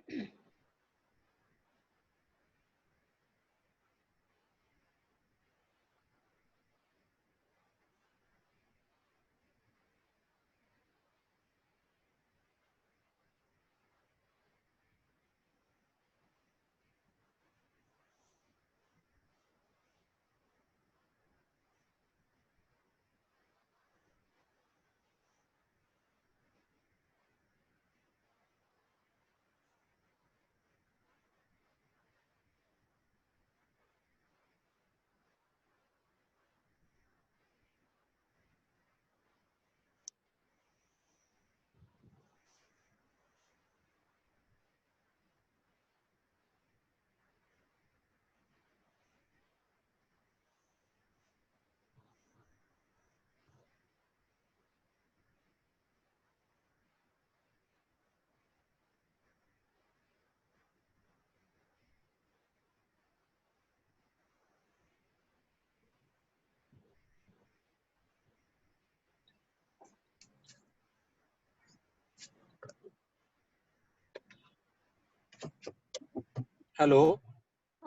Hello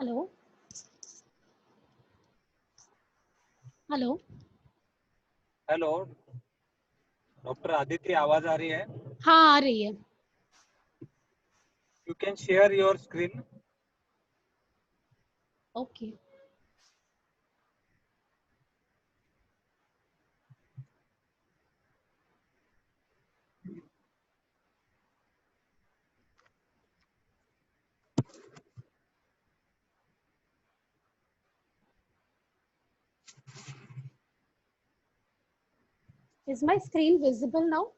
hello hello hello doctor Aditya, आवाज आ रही है? हाँ, आ रही है। You can share your screen. Okay. Is my screen visible now?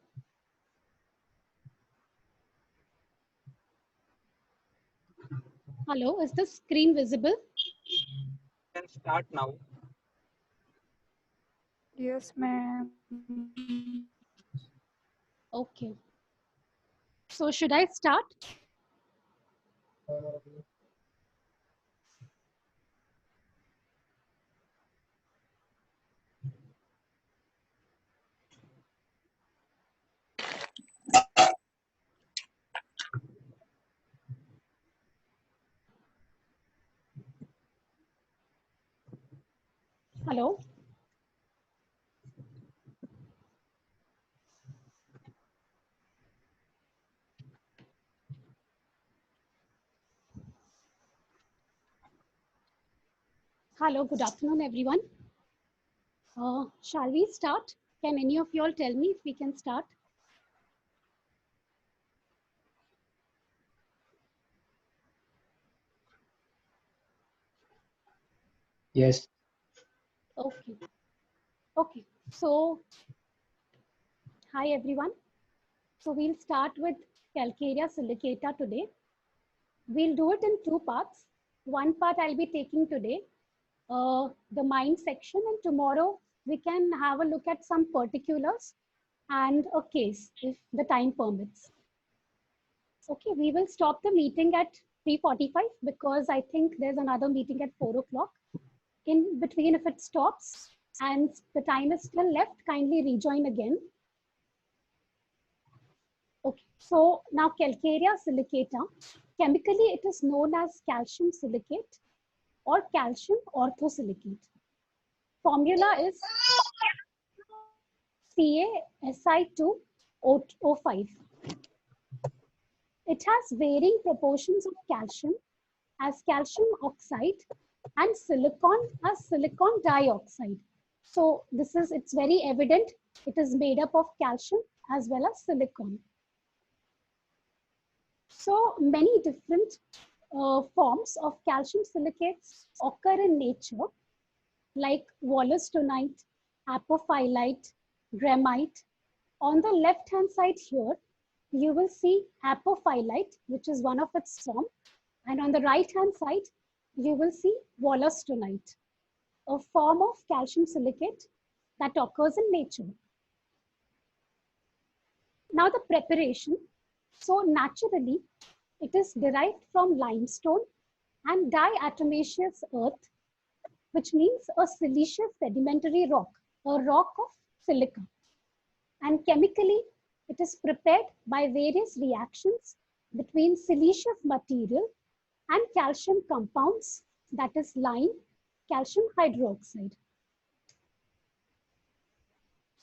Hello, is the screen visible? You can start now. Yes, ma'am. Okay. So should I start? Hello. Hello, good afternoon, everyone. Shall we start? Can any of you all tell me if we can start? Yes. Okay. Okay. So, hi, everyone. So we'll start with Calcarea silicata today. We'll do it in two parts. One part I'll be taking today, the mind section, and tomorrow we can have a look at some particulars and a case if the time permits. Okay, we will stop the meeting at 3:45 because I think there's another meeting at 4 o'clock. In between, if it stops and the time is still left, kindly rejoin again. Okay, so now Calcarea silicata, chemically it is known as calcium silicate or calcium orthosilicate. Formula is CaSi2O5. It has varying proportions of calcium as calcium oxide and silicon as silicon dioxide. So it's very evident. It is made up of calcium as well as silicon. So many different forms of calcium silicates occur in nature, like wollastonite, apophyllite, graphite. On the left-hand side here, you will see apophyllite, which is one of its form. And on the right-hand side, you will see wollastonite, a form of calcium silicate that occurs in nature. Now the preparation. So naturally, it is derived from limestone and diatomaceous earth, which means a siliceous sedimentary rock, a rock of silica. And chemically, it is prepared by various reactions between siliceous material and calcium compounds, that is lime, calcium hydroxide.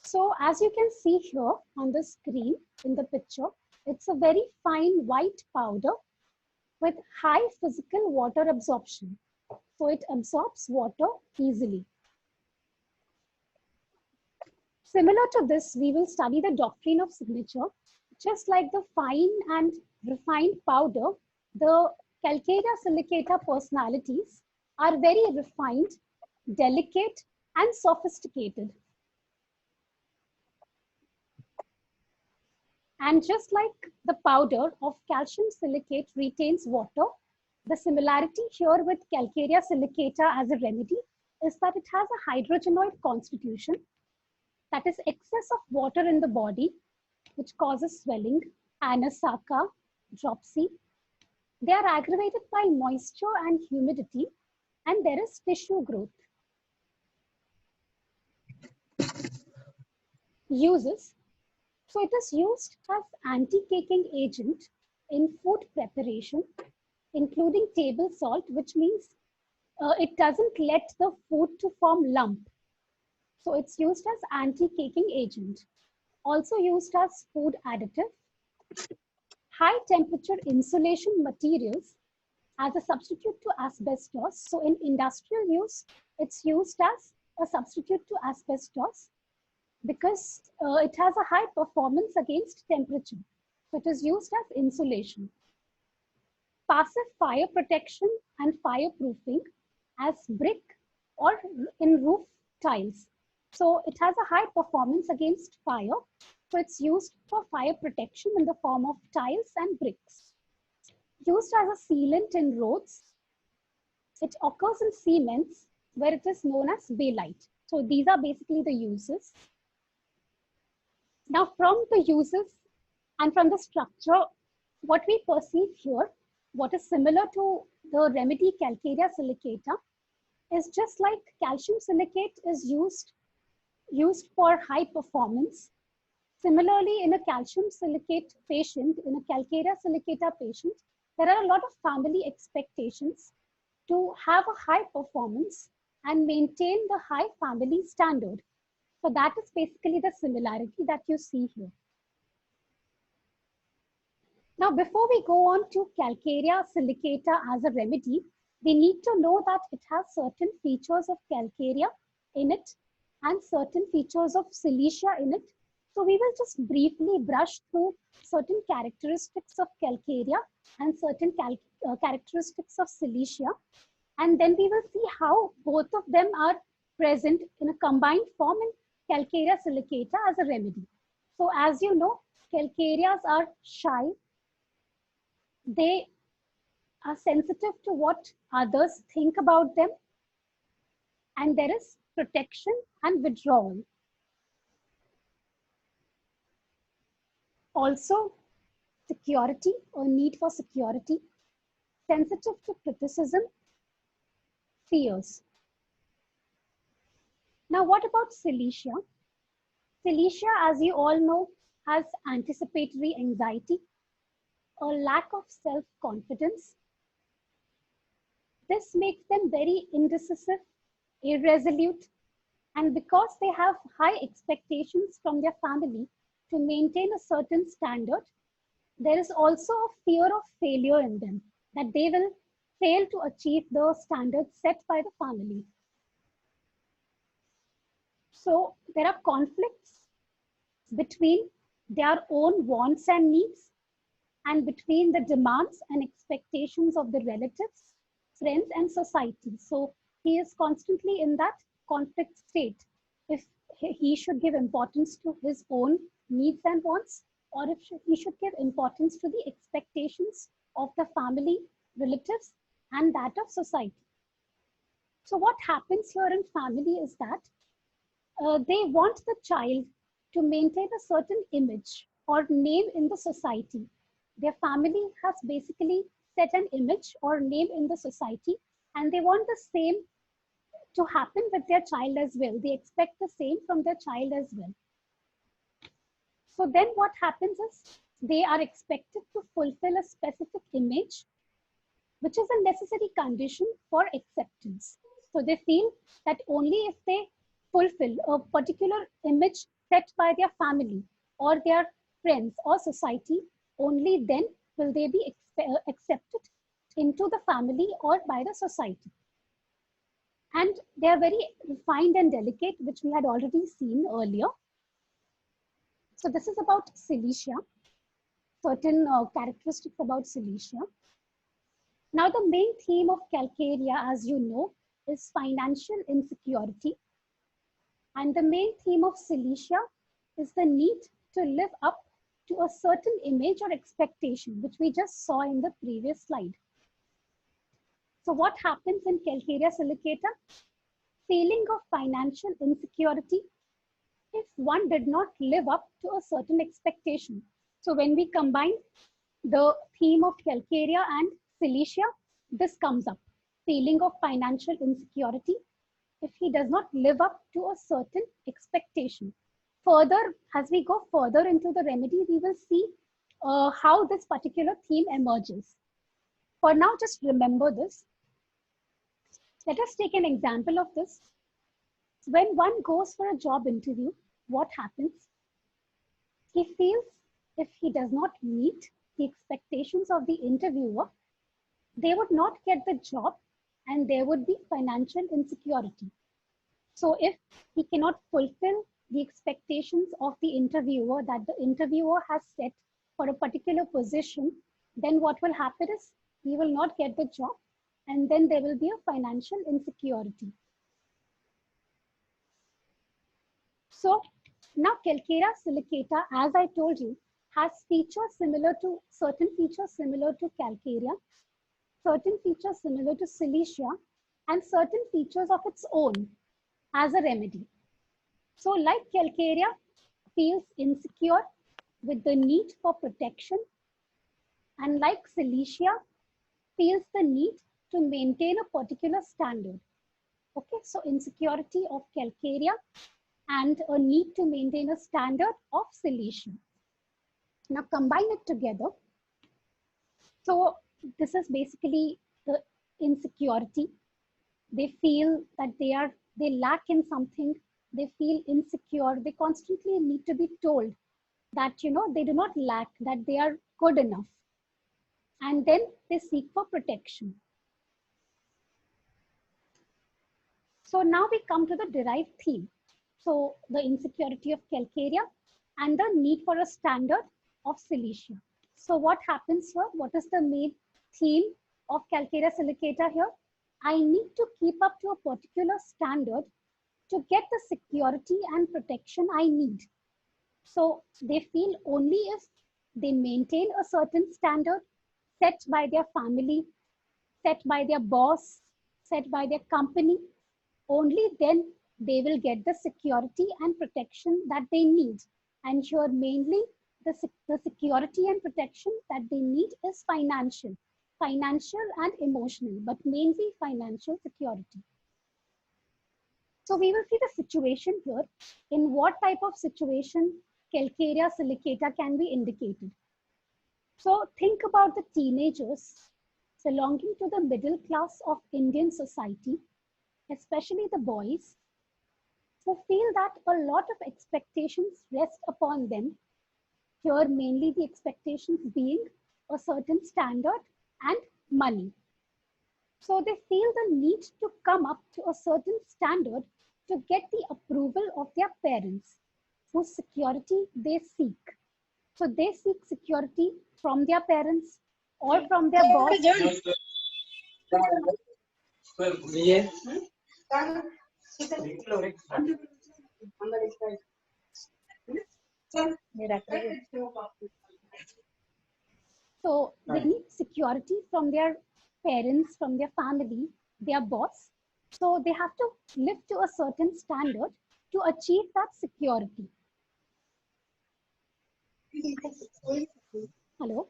So as you can see here on the screen in the picture, it's a very fine white powder with high physical water absorption. So it absorbs water easily. Similar to this, we will study the doctrine of signature. Just like the fine and refined powder, the calcarea silicata personalities are very refined, delicate, and sophisticated. And just like the powder of calcium silicate retains water, the similarity here with calcarea silicata as a remedy is that it has a hydrogenoid constitution, that is excess of water in the body, which causes swelling, anasaka, dropsy. They are aggravated by moisture and humidity, and there is tissue growth. Uses. So it is used as anti-caking agent in food preparation, including table salt, which means it doesn't let the food to form lump. So it's used as anti-caking agent. Also used as food additive. High temperature insulation materials as a substitute to asbestos. So in industrial use, it's used as a substitute to asbestos because it has a high performance against temperature. So it is used as insulation. Passive fire protection and fireproofing as brick or in roof tiles. So it has a high performance against fire. So it's used for fire protection in the form of tiles and bricks. Used as a sealant in roads. It occurs in cements where it is known as baelite. So these are basically the uses. Now from the uses and from the structure, what we perceive here, what is similar to the remedy calcarea silicata is just like calcium silicate is used for high performance. Similarly, in a calcium silicate patient, in a calcarea silicata patient, there are a lot of family expectations to have a high performance and maintain the high family standard. So that is basically the similarity that you see here. Now, before we go on to calcarea silicata as a remedy, we need to know that it has certain features of calcarea in it and certain features of silicia in it. So we will just briefly brush through certain characteristics of calcarea and certain characteristics of silicia. And then we will see how both of them are present in a combined form in calcarea silicata as a remedy. So as you know, calcareas are shy. They are sensitive to what others think about them. And there is protection and withdrawal. Also, security or need for security, sensitive to criticism, fears. Now, what about silicia? Silicia, as you all know, has anticipatory anxiety, a lack of self-confidence. This makes them very indecisive, irresolute, and because they have high expectations from their family to maintain a certain standard, there is also a fear of failure in them, that they will fail to achieve the standards set by the family. So there are conflicts between their own wants and needs and between the demands and expectations of the relatives, friends, and society. So he is constantly in that conflict state. If he should give importance to his own needs and wants, or if he should give importance to the expectations of the family, relatives, and that of society. So what happens here in family is that they want the child to maintain a certain image or name in the society. Their family has basically set an image or name in the society, and they want the same to happen with their child as well. They expect the same from their child as well. So then what happens is they are expected to fulfill a specific image, which is a necessary condition for acceptance. So they feel that only if they fulfill a particular image set by their family or their friends or society, only then will they be accepted into the family or by the society. And they are very refined and delicate, which we had already seen earlier. So this is about Silesia, certain characteristics about Silesia. Now, the main theme of Calcaria, as you know, is financial insecurity. And the main theme of Silesia is the need to live up to a certain image or expectation, which we just saw in the previous slide. So what happens in Calcaria silicata? Feeling of financial insecurity if one did not live up to a certain expectation. So when we combine the theme of Calcaria and Silesia, this comes up. Feeling of financial insecurity if he does not live up to a certain expectation. Further, as we go further into the remedy, we will see how this particular theme emerges. For now, just remember this. Let us take an example of this. When one goes for a job interview, what happens? He feels if he does not meet the expectations of the interviewer, they would not get the job and there would be financial insecurity. So if he cannot fulfill the expectations of the interviewer that the interviewer has set for a particular position, then what will happen is he will not get the job and then there will be a financial insecurity. So now Calcaria silicata, as I told you, has features similar to certain features similar to Calcaria, certain features similar to Silesia, and certain features of its own as a remedy. So like Calcaria feels insecure with the need for protection, and like Silesia feels the need to maintain a particular standard. Okay, so insecurity of Calcaria and a need to maintain a standard of Silesia. Now combine it together. So this is basically the insecurity. They feel that they lack in something. They feel insecure. They constantly need to be told that they do not lack, that they are good enough. And then they seek for protection. So now we come to the derived theme. So the insecurity of Calcaria and the need for a standard of Silesia. So what happens here? What is the main theme of Calcaria silicata here? I need to keep up to a particular standard to get the security and protection I need. So they feel only if they maintain a certain standard set by their family, set by their boss, set by their company, only then they will get the security and protection that they need. And here mainly the security and protection that they need is financial and emotional, but mainly financial security. So we will see the situation here. In what type of situation Calcaria silicata can be indicated. So think about the teenagers belonging to the middle class of Indian society, especially the boys, who feel that a lot of expectations rest upon them. Here mainly the expectations being a certain standard and money. So they feel the need to come up to a certain standard to get the approval of their parents, whose security they seek. So they seek security from their parents or from their boss. So they need security from their parents, from their family, their boss. So they have to live to a certain standard to achieve that security. Hello?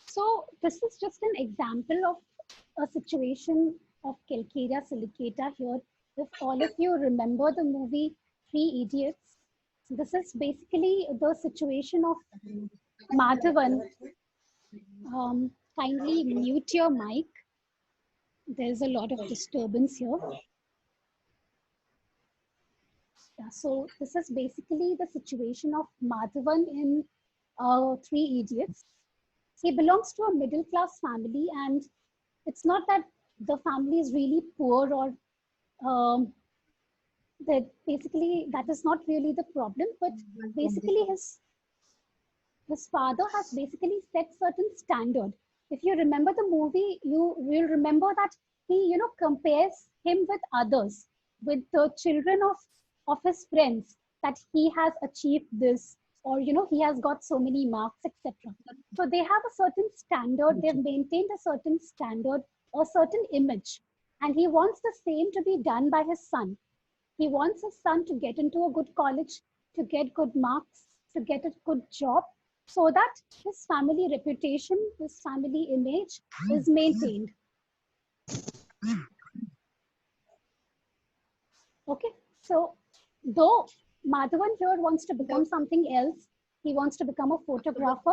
So this is just an example of a situation of Calcaria silicata here. If all of you remember the movie Three Idiots. This is basically the situation of Madhavan. Kindly mute your mic. There's a lot of disturbance here. Yeah, so this is basically the situation of Madhavan in Three Idiots. He belongs to a middle class family, and it's not that the family is really poor or that basically that is not really the problem, but basically his father has basically set certain standard. If you remember the movie, you will remember that he compares him with others, with the children of his friends, that he has achieved this, or he has got so many marks, etc. So they have a certain standard, they've maintained a certain standard or certain image, and he wants the same to be done by his son. He wants his son to get into a good college, to get good marks, to get a good job, so that his family reputation, his family image is maintained. Okay, so though Madhavan here wants to become something else, he wants to become a photographer.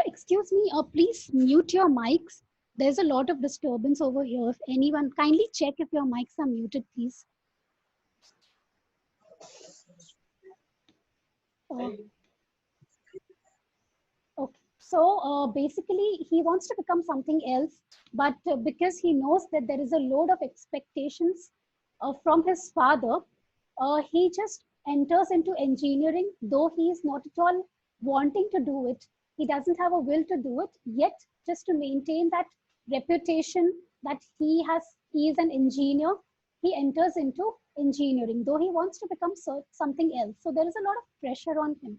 Excuse me, please mute your mics. There's a lot of disturbance over here. If anyone, kindly check if your mics are muted, please. Okay, so basically he wants to become something else, but because he knows that there is a load of expectations from his father, he just enters into engineering, though he is not at all wanting to do it. He doesn't have a will to do it, yet just to maintain that reputation that he is an engineer, he enters into engineering, though he wants to become something else. So there is a lot of pressure on him.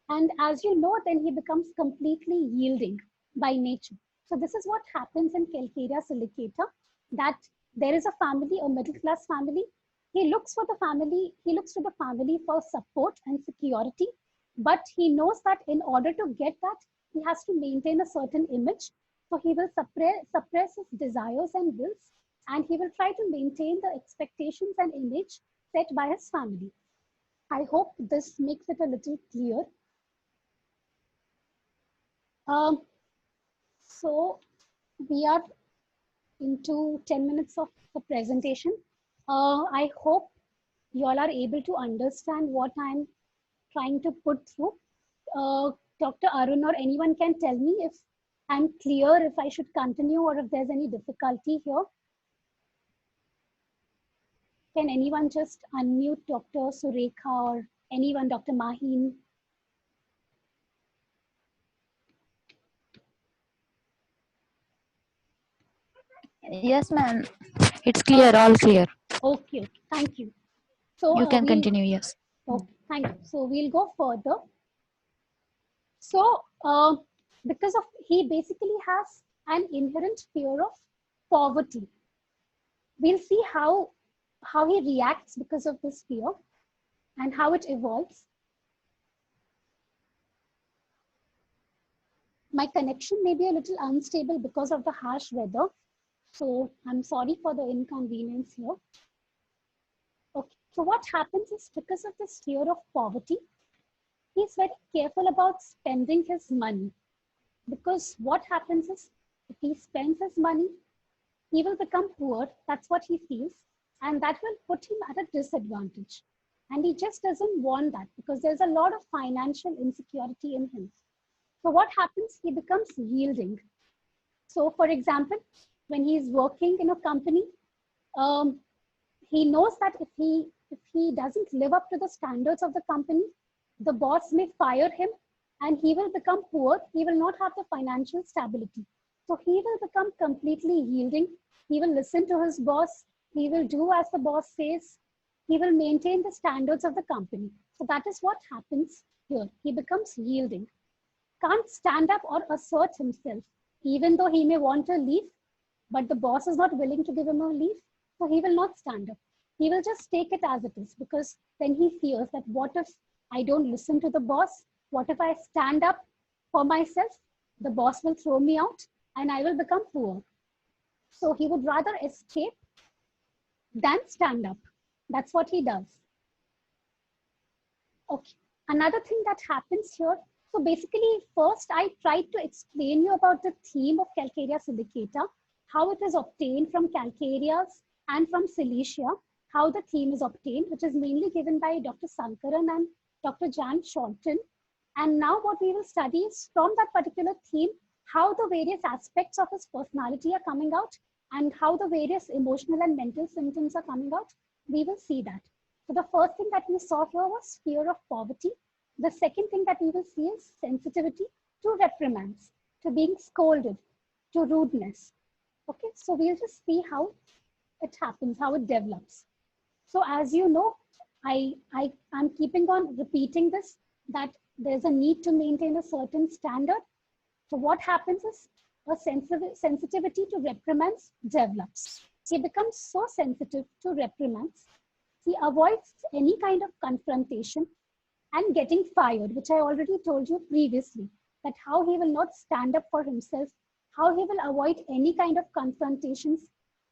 And as you know, then he becomes completely yielding by nature. So this is what happens in Calcarea Silicata, that there is a family, a middle class family. He looks to the family for support and security, but he knows that in order to get that, he has to maintain a certain image. So he will suppress his desires and wills, and he will try to maintain the expectations and image set by his family. I hope this makes it a little clear. So we are into 10 minutes of the presentation. I hope you all are able to understand what I'm trying to put through. Dr. Arun or anyone can tell me if I'm clear, if I should continue, or if there's any difficulty here. Can anyone just unmute Dr. Surekha or anyone, Dr. Maheen? Yes, ma'am. It's clear, all clear. Okay, thank you. So You can continue, yes. Okay, thank you. So we'll go further. So because of, he basically has an inherent fear of poverty. We'll see how he reacts because of this fear and how it evolves. My connection may be a little unstable because of the harsh weather. So I'm sorry for the inconvenience here. Okay, so what happens is, because of this fear of poverty, he's very careful about spending his money. Because what happens is, if he spends his money, he will become poor. That's what he feels. And that will put him at a disadvantage. And he just doesn't want that, because there's a lot of financial insecurity in him. So what happens? He becomes yielding. So for example, when he's working in a company, he knows that if he doesn't live up to the standards of the company, the boss may fire him and he will become poor. He will not have the financial stability. So he will become completely yielding. He will listen to his boss. He will do as the boss says. He will maintain the standards of the company. So that is what happens here. He becomes yielding. Can't stand up or assert himself, even though he may want to leave, but the boss is not willing to give him a leave. So he will not stand up. He will just take it as it is, because then he fears that what if I don't listen to the boss? What if I stand up for myself? The boss will throw me out and I will become poor. So he would rather escape than stand up. That's what he does. Okay. Another thing that happens here. So basically, first I tried to explain you about the theme of Calcarea silicata, how it is obtained from calcareas and from silicia, how the theme is obtained, which is mainly given by Dr. Sankaran and Dr. Jan Sholton. And now what we will study is from that particular theme, how the various aspects of his personality are coming out and how the various emotional and mental symptoms are coming out. We will see that. So the first thing that we saw here was fear of poverty. The second thing that we will see is sensitivity to reprimands, to being scolded, to rudeness. Okay, so we'll just see how it happens, how it develops. So as you know, I'm keeping on repeating this, that there's a need to maintain a certain standard. So what happens is a sensitivity to reprimands develops. He becomes so sensitive to reprimands, he avoids any kind of confrontation and getting fired, which I already told you previously, that how he will not stand up for himself, how he will avoid any kind of confrontations.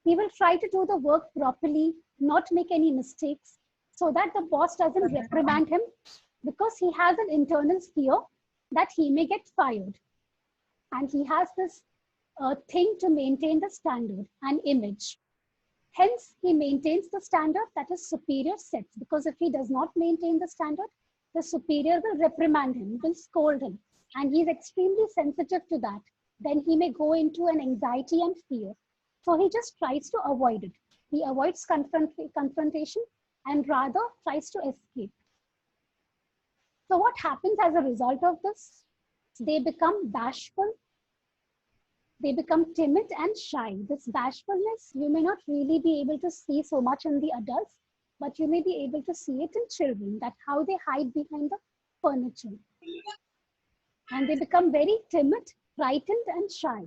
He will try to do the work properly, not make any mistakes, so that the boss doesn't reprimand him, because he has an internal fear that he may get fired. And he has this thing to maintain the standard and image. Hence, he maintains the standard that his superior sets, because if he does not maintain the standard, the superior will reprimand him, will scold him, and he is extremely sensitive to that. Then he may go into an anxiety and fear. So he just tries to avoid it. He avoids confrontation and rather tries to escape. So what happens as a result of this? They become bashful, they become timid and shy. This bashfulness, you may not really be able to see so much in the adults, but you may be able to see it in children, that how they hide behind the furniture. And they become very timid, frightened and shy.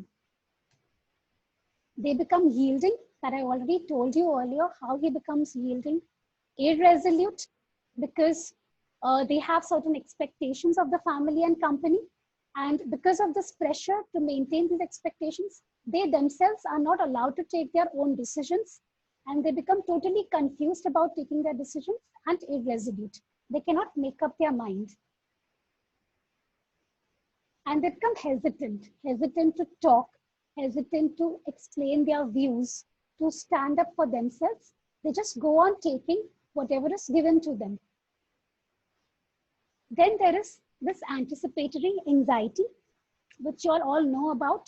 They become yielding, that I already told you earlier, how he becomes yielding. Irresolute, because they have certain expectations of the family and company. And because of this pressure to maintain these expectations, they themselves are not allowed to take their own decisions, and they become totally confused about taking their decisions and irresolute. They cannot make up their mind. And they become hesitant to talk, hesitant to explain their views, to stand up for themselves. They just go on taking whatever is given to them. Then there is this anticipatory anxiety, which you all know about,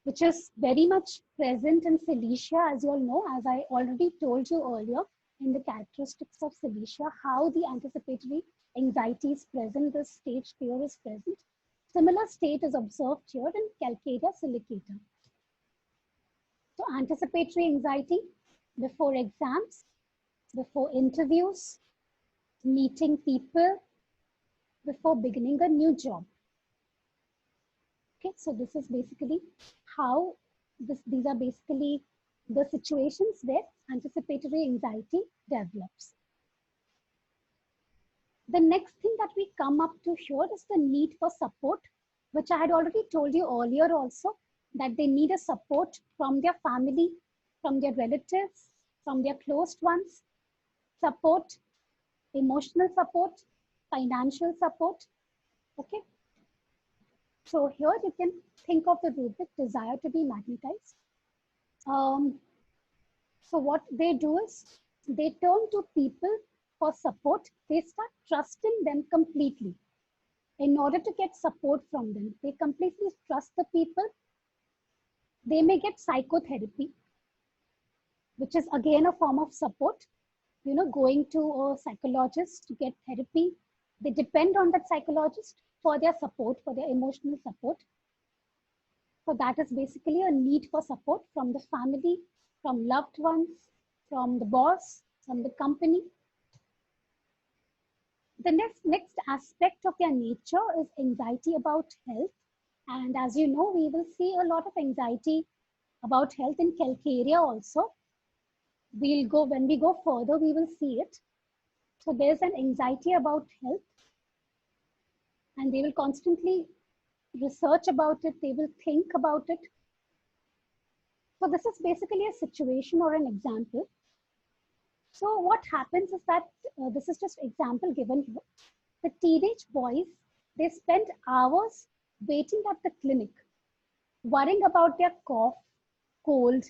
which is very much present in Cilicia, as you all know, as I already told you earlier in the characteristics of Cilicia, how the anticipatory anxiety is present, the stage fear is present. Similar state is observed here in Calcarea silicata. So anticipatory anxiety before exams, before interviews, meeting people, before beginning a new job. Okay, so this is basically how these are basically the situations where anticipatory anxiety develops. The next thing that we come up to here is the need for support, which I had already told you earlier also, that they need a support from their family, from their relatives, from their close ones, support, emotional support, financial support. Okay. So here you can think of the rubric desire to be magnetized. So what they do is they turn to people for support. They start trusting them completely. In order to get support from them, they completely trust the people. They may get psychotherapy, which is again a form of support. You know, going to a psychologist to get therapy. They depend on that psychologist for their support, for their emotional support. So that is basically a need for support from the family, from loved ones, from the boss, from the company. The next aspect of their nature is anxiety about health. And as you know, we will see a lot of anxiety about health in Calcarea also. When we go further, we will see it. So there's an anxiety about health, and they will constantly research about it. They will think about it. So this is basically a situation or an example. So what happens is that this is just example given here. The teenage boys, they spend hours waiting at the clinic, worrying about their cough, cold,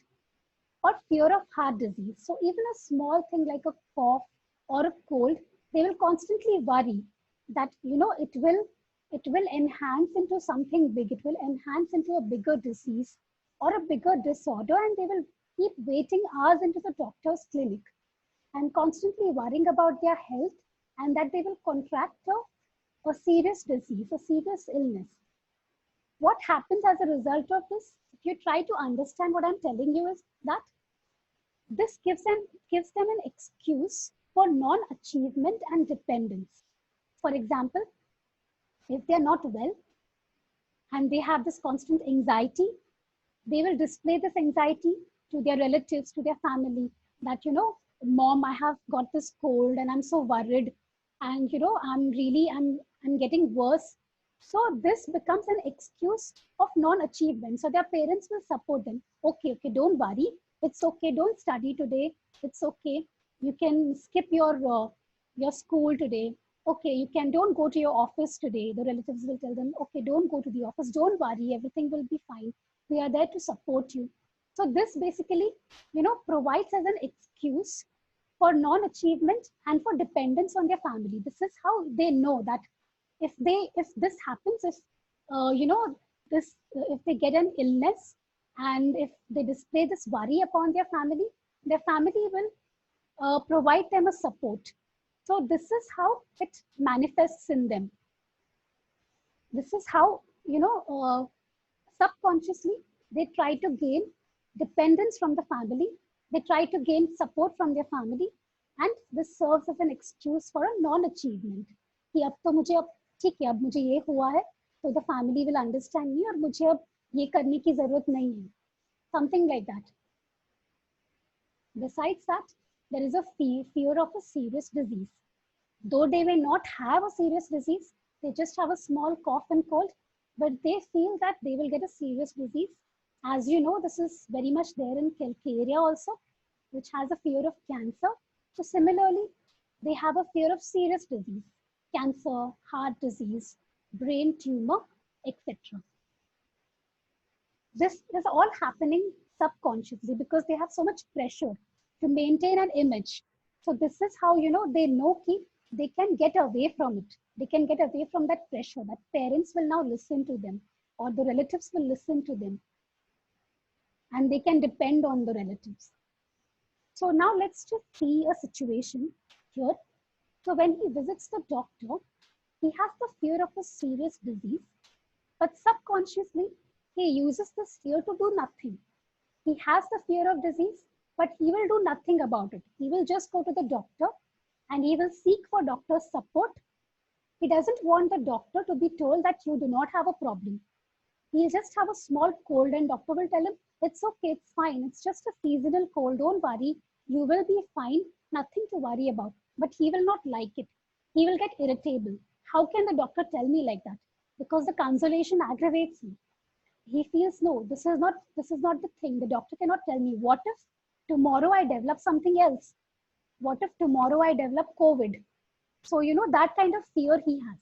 or fear of heart disease. So even a small thing like a cough or a cold, they will constantly worry that it will enhance into something big. It will enhance into a bigger disease or a bigger disorder, and they will keep waiting hours into the doctor's clinic and constantly worrying about their health and that they will contract a serious disease, a serious illness. What happens as a result of this, if you try to understand what I'm telling you, is that this gives them an excuse for non-achievement and dependence. For example, if they're not well and they have this constant anxiety, they will display this anxiety to their relatives, to their family, that, mom, I have got this cold and I'm so worried, and I'm getting worse. So this becomes an excuse of non-achievement. So their parents will support them. Okay, don't worry. It's okay. Don't study today. It's okay. You can skip your school today. Okay, don't go to your office today. The relatives will tell them, okay, don't go to the office. Don't worry. Everything will be fine. We are there to support you. So this basically, provides as an excuse for non-achievement and for dependence on their family. This is how they know that if this happens, if if they get an illness and if they display this worry upon their family will provide them a support. So this is how it manifests in them. This is how, subconsciously they try to gain dependence from the family. They try to gain support from their family, and this serves as an excuse for a non-achievement. कि अब तो मुझे अब ठीक है, अब मुझे ये हुआ है, so the family will understand me और मुझे अब ये करने की जरूरत नहीं है. Something like that. Besides that, there is a fear of a serious disease. Though they may not have a serious disease, they just have a small cough and cold, but they feel that they will get a serious disease. As you know, this is very much there in Calcarea also, which has a fear of cancer. So similarly, they have a fear of serious disease, cancer, heart disease, brain tumor, etc. This is all happening subconsciously because they have so much pressure to maintain an image. So this is how, they know they can get away from it. They can get away from that pressure, that parents will now listen to them or the relatives will listen to them, and they can depend on the relatives. So now let's just see a situation here. So when he visits the doctor, he has the fear of a serious disease, but subconsciously he uses this fear to do nothing. He has the fear of disease, but he will do nothing about it. He will just go to the doctor and he will seek for doctor's support. He doesn't want the doctor to be told that you do not have a problem. He'll just have a small cold and doctor will tell him, it's okay, it's fine. It's just a seasonal cold. Don't worry. You will be fine. Nothing to worry about. But he will not like it. He will get irritable. How can the doctor tell me like that? Because the consolation aggravates him. He feels, no, this is not the thing. The doctor cannot tell me. What if tomorrow I develop something else? What if tomorrow I develop COVID? So, that kind of fear he has.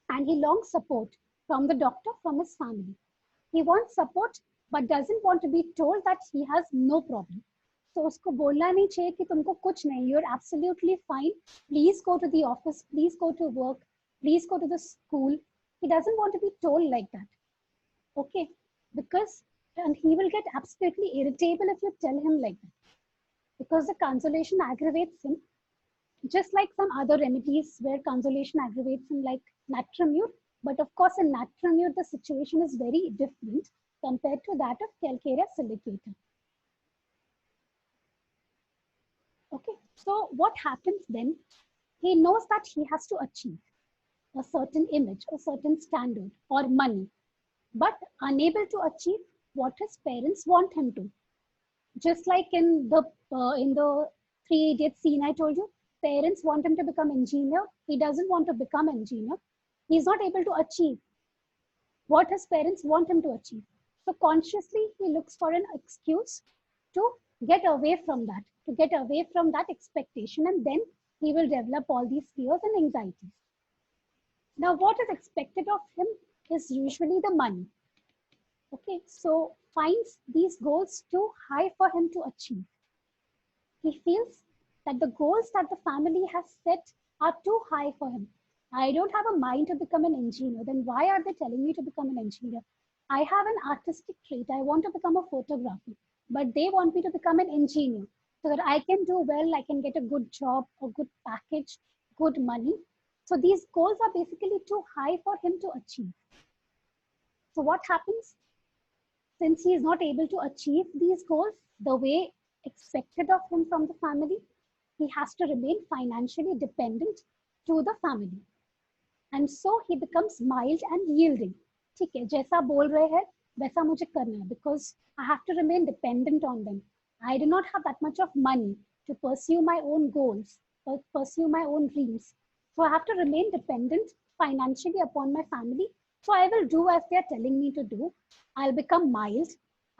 And he longs support from the doctor, from his family. He wants support, but doesn't want to be told that he has no problem. So usko bolna nahi chahiye ki tumko kuch nahi, you're absolutely fine. Please go to the office, please go to work, please go to the school. He doesn't want to be told like that. Okay, and he will get absolutely irritable if you tell him like that. Because the consolation aggravates him, just like some other remedies where consolation aggravates him, like Natramute. But of course, in Natramute, the situation is very different compared to that of Calcarea silicata. Okay, so what happens then? He knows that he has to achieve a certain image, a certain standard or money, but unable to achieve what his parents want him to. Just like in the Three Idiots scene I told you, parents want him to become engineer. He doesn't want to become engineer. He's not able to achieve what his parents want him to achieve. So consciously, he looks for an excuse to get away from that. to get away from that expectation, and then he will develop all these fears and anxieties. Now, what is expected of him is usually the money. Okay, so finds these goals too high for him to achieve. He feels that the goals that the family has set are too high for him. I don't have a mind to become an engineer. Then why are they telling me to become an engineer? I have an artistic trait. I want to become a photographer, but they want me to become an engineer so that I can do well, I can get a good job, a good package, good money. So these goals are basically too high for him to achieve. So what happens? Since he is not able to achieve these goals the way expected of him from the family, he has to remain financially dependent to the family. And so he becomes mild and yielding. ठीक है, जैसा बोल रहे हैं वैसा मुझे करना है, because I have to remain dependent on them. I do not have that much of money to pursue my own goals or pursue my own dreams. So I have to remain dependent financially upon my family. So I will do as they are telling me to do. I'll become mild.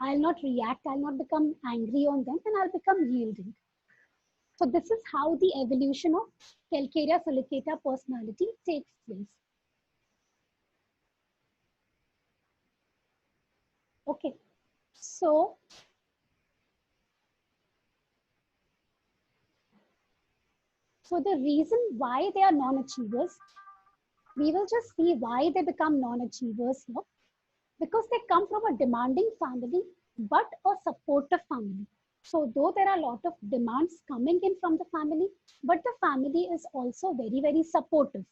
I'll not react. I'll not become angry on them, and I'll become yielding. So this is how the evolution of Calcarea silicata personality takes place. Okay, so the reason why they are non-achievers, we will just see why they become non-achievers here. Because they come from a demanding family, but a supportive family. So though there are a lot of demands coming in from the family, but the family is also very, very supportive.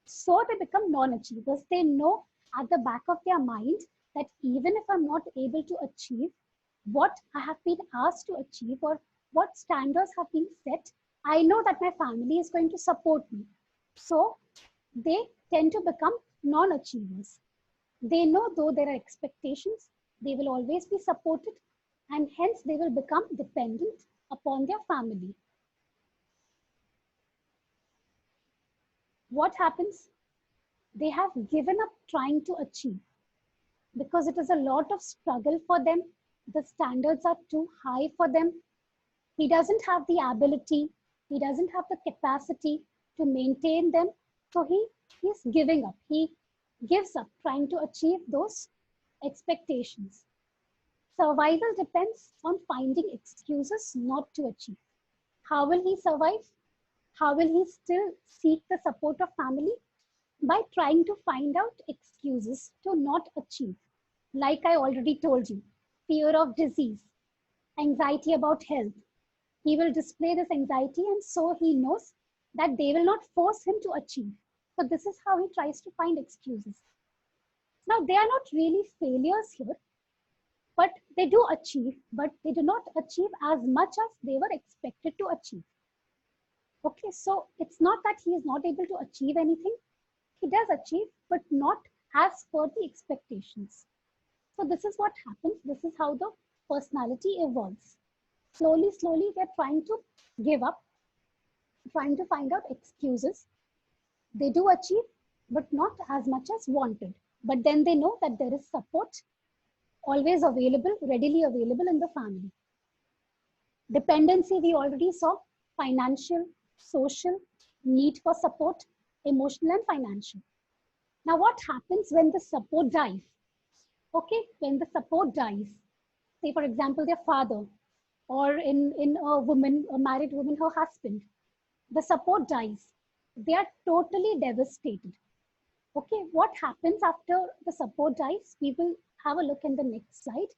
So they become non-achievers. They know at the back of their mind that even if I'm not able to achieve what I have been asked to achieve or what standards have been set, I know that my family is going to support me. So they tend to become non-achievers. They know though there are expectations, they will always be supported, and hence they will become dependent upon their family. What happens? They have given up trying to achieve because it is a lot of struggle for them. The standards are too high for them. He doesn't have the ability, he doesn't have the capacity to maintain them. So he is giving up. He gives up trying to achieve those expectations. Survival depends on finding excuses not to achieve. How will he survive? How will he still seek the support of family? By trying to find out excuses to not achieve. Like I already told you, fear of disease, anxiety about health. He will display this anxiety, and so he knows that they will not force him to achieve. So this is how he tries to find excuses. Now, they are not really failures here, but they do achieve, but they do not achieve as much as they were expected to achieve. Okay, so it's not that he is not able to achieve anything. He does achieve, but not as per the expectations. So this is what happens. This is how the personality evolves. Slowly, slowly, they're trying to give up, trying to find out excuses. They do achieve, but not as much as wanted. But then they know that there is support always available, readily available in the family. Dependency, we already saw, financial, social, need for support, emotional and financial. Now, what happens when the support dies? Okay, when the support dies, say for example, their father, or in a woman, a married woman, her husband, the support dies. They are totally devastated. Okay, what happens after the support dies? We will have a look in the next slide.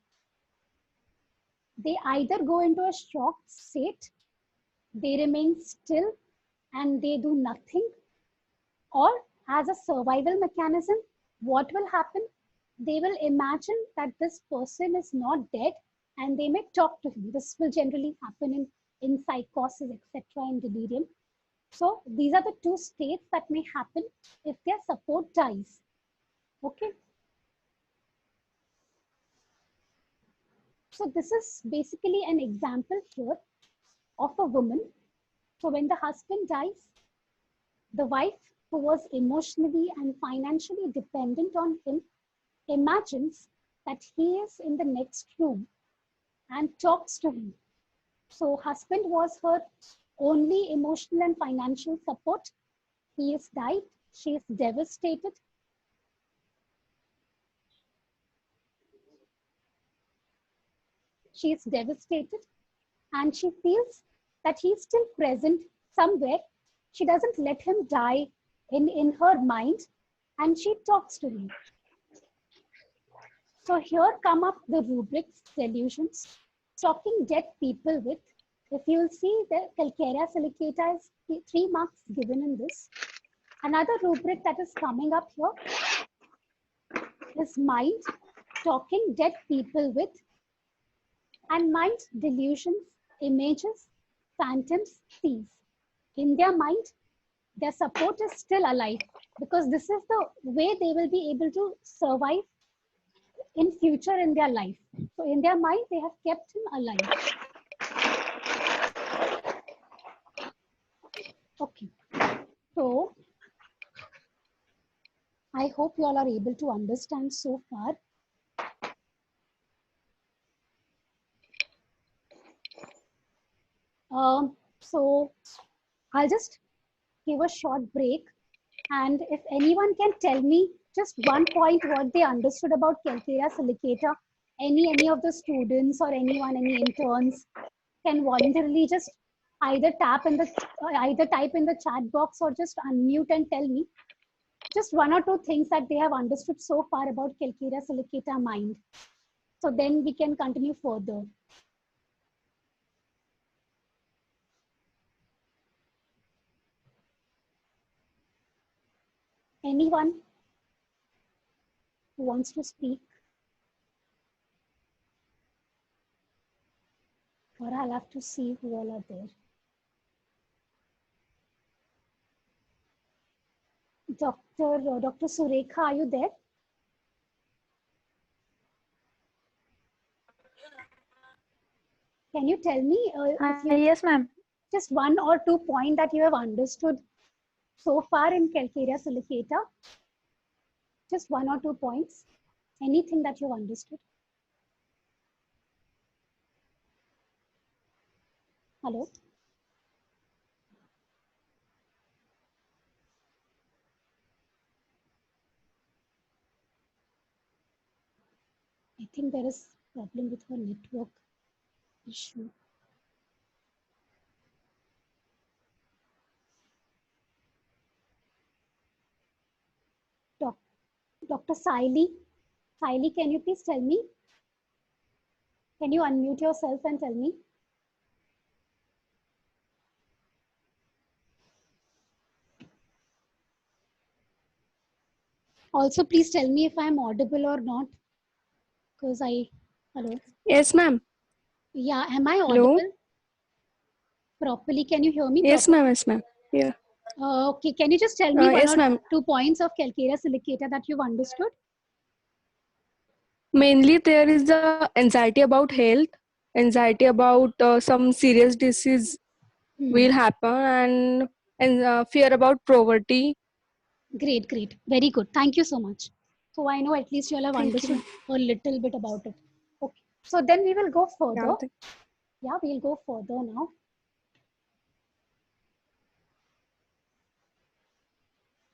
They either go into a shocked state, they remain still and they do nothing, or as a survival mechanism, what will happen? They will imagine that this person is not dead and they may talk to him. This will generally happen in psychosis, etc., in delirium. So these are the two states that may happen if their support dies. Okay. So this is basically an example here of a woman. So when the husband dies, the wife, who was emotionally and financially dependent on him, imagines that he is in the next room and talks to him. So husband was her only emotional and financial support. He has died. She is devastated. She is devastated and she feels that he's still present somewhere. She doesn't let him die in her mind and she talks to him. So here come up the rubrics, delusions, talking dead people with. If you'll see the Calcarea silicata is 3 marks given in this. Another rubric that is coming up here is mind, talking dead people with, and mind, delusions, images, phantoms, sees. In their mind, their support is still alive because this is the way they will be able to survive in future in their life. So in their mind, they have kept him alive. Okay. So I hope you all are able to understand so far. So I'll just give a short break. And if anyone can tell me just one point what they understood about Calcarea silicata, any of the students or anyone, any interns can voluntarily just either type in the chat box or just unmute and tell me just 1 or 2 things that they have understood so far about Calcarea silicata mind. So then we can continue further. Anyone who wants to speak? Or I'll have to see who all are there. Dr. Surekha, are you there? Can you tell me if you Yes, ma'am. just 1 or 2 points that you have understood so far in Calcarea silicata? Just 1 or 2 points. Anything that you've understood? Hello? I think there is problem with her network issue. Dr. Saili, can you please tell me? Can you unmute yourself and tell me? Also, please tell me if I'm audible or not. Because hello? Yes, ma'am. Yeah, am I Hello? audible properly? Can you hear me Yes, properly? ma'am. Yes, ma'am. Yeah. Okay, can you just tell me 1 Yes, or ma'am. 2 points of Calcarea silicata that you've understood? Mainly, there is the anxiety about health, anxiety about some serious disease will happen, and fear about poverty. Great, great. Very good. Thank you so much. So I know at least you all have Thank you, understood ma'am. a little bit about it. Okay. So then we will go Yeah, further. Yeah, we'll go further now.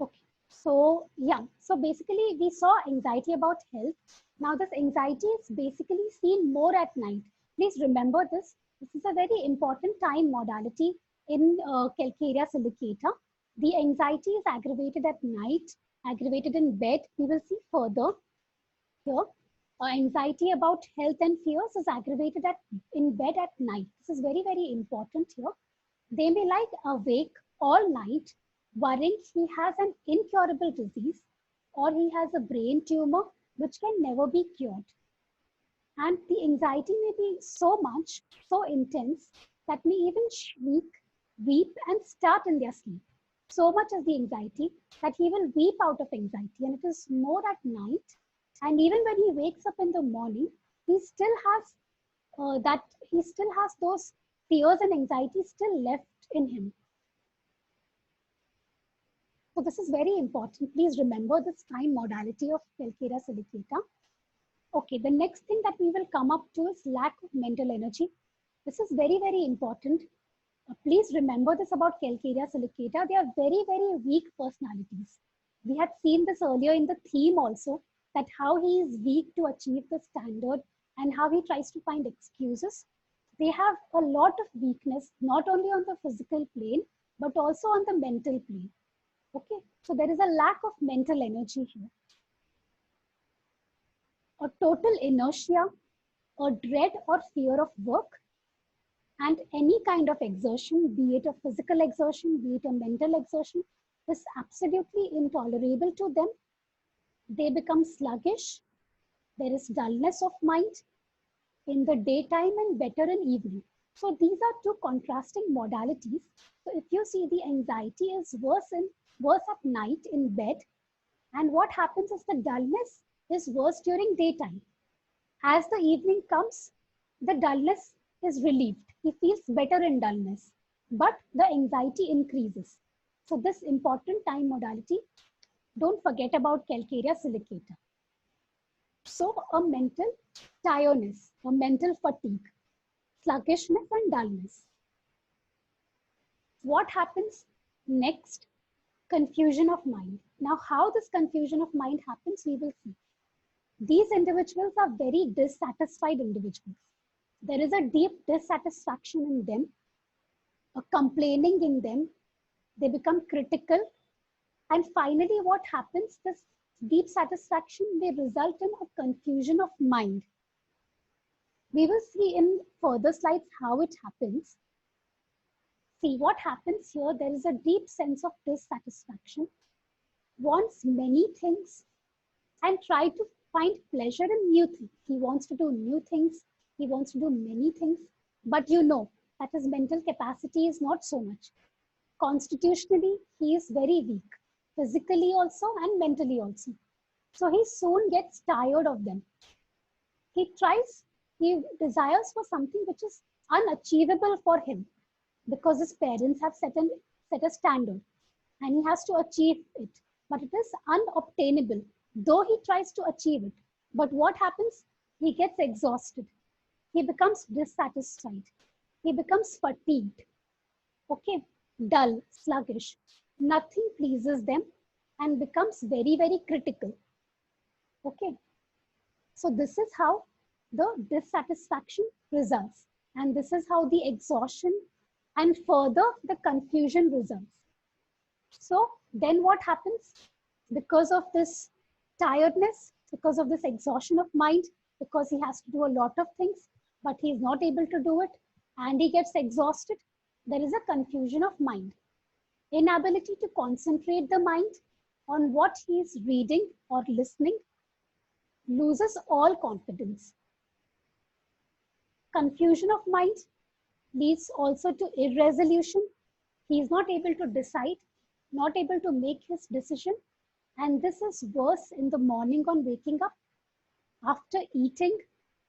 Okay. So yeah, so basically we saw anxiety about health. Now this anxiety is basically seen more at night. Please remember this. This is a very important time modality in Calcarea silicata. The anxiety is aggravated at night, aggravated in bed. We will see further here. Anxiety about health and fears is aggravated in bed at night. This is very, very important here. They may lie awake all night worrying he has an incurable disease or he has a brain tumor which can never be cured. And the anxiety may be so much, so intense that may even shriek, weep, and start in their sleep. So much is the anxiety that he will weep out of anxiety, and it is more at night. And even when he wakes up in the morning, he still has he still has those fears and anxiety still left in him. So this is very important. Please remember this time modality of Calcarea silicata. Okay, the next thing that we will come up to is lack of mental energy. This is very, very important. Please remember this about Calcarea silicata. They are very, very weak personalities. We had seen this earlier in the theme also, that how he is weak to achieve the standard and how he tries to find excuses. They have a lot of weakness, not only on the physical plane, but also on the mental plane. Okay, so there is a lack of mental energy here. A total inertia, a dread or fear of work, and any kind of exertion, be it a physical exertion, be it a mental exertion, is absolutely intolerable to them. They become sluggish. There is dullness of mind in the daytime and better in evening. So these are two contrasting modalities. So if you see, the anxiety is worse at night in bed, and what happens is the dullness is worse during daytime. As the evening comes, the dullness is relieved. He feels better in dullness, but the anxiety increases. So this important time modality, don't forget about Calcarea silicata. So a mental tiredness, a mental fatigue, sluggishness and dullness. What happens next? Confusion of mind. Now, how this confusion of mind happens, we will see. These individuals are very dissatisfied individuals. There is a deep dissatisfaction in them, a complaining in them. They become critical. And finally, what happens? This deep satisfaction may result in a confusion of mind. We will see in further slides how it happens. See what happens here. There is a deep sense of dissatisfaction, wants many things, and try to find pleasure in new things. He wants to do new things. He wants to do many things, but you know that his mental capacity is not so much. Constitutionally, he is very weak, physically also and mentally also. So he soon gets tired of them. He desires for something which is unachievable for him because his parents have set a standard and he has to achieve it, but it is unobtainable, though he tries to achieve it. But what happens? He gets exhausted. He becomes dissatisfied. He becomes fatigued. Okay, dull, sluggish. Nothing pleases them and becomes very, very critical. Okay, so this is how the dissatisfaction results, and this is how the exhaustion and further the confusion results. So then what happens? Because of this tiredness, because of this exhaustion of mind, because he has to do a lot of things, but he is not able to do it, and he gets exhausted, there is a confusion of mind. Inability to concentrate the mind on what he is reading or listening, loses all confidence. Confusion of mind leads also to irresolution. He is not able to decide, not able to make his decision. And this is worse in the morning on waking up, after eating,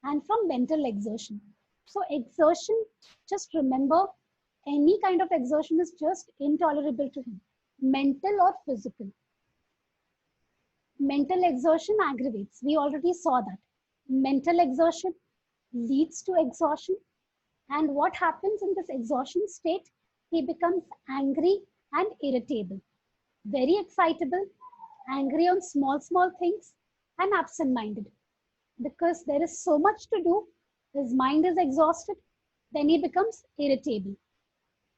and from mental exertion. So exertion, just remember, any kind of exertion is just intolerable to him, mental or physical. Mental exertion aggravates. We already saw that. Mental exertion leads to exhaustion. And what happens in this exhaustion state? He becomes angry and irritable, very excitable, angry on small things, and absent-minded. Because there is so much to do, his mind is exhausted, then he becomes irritable.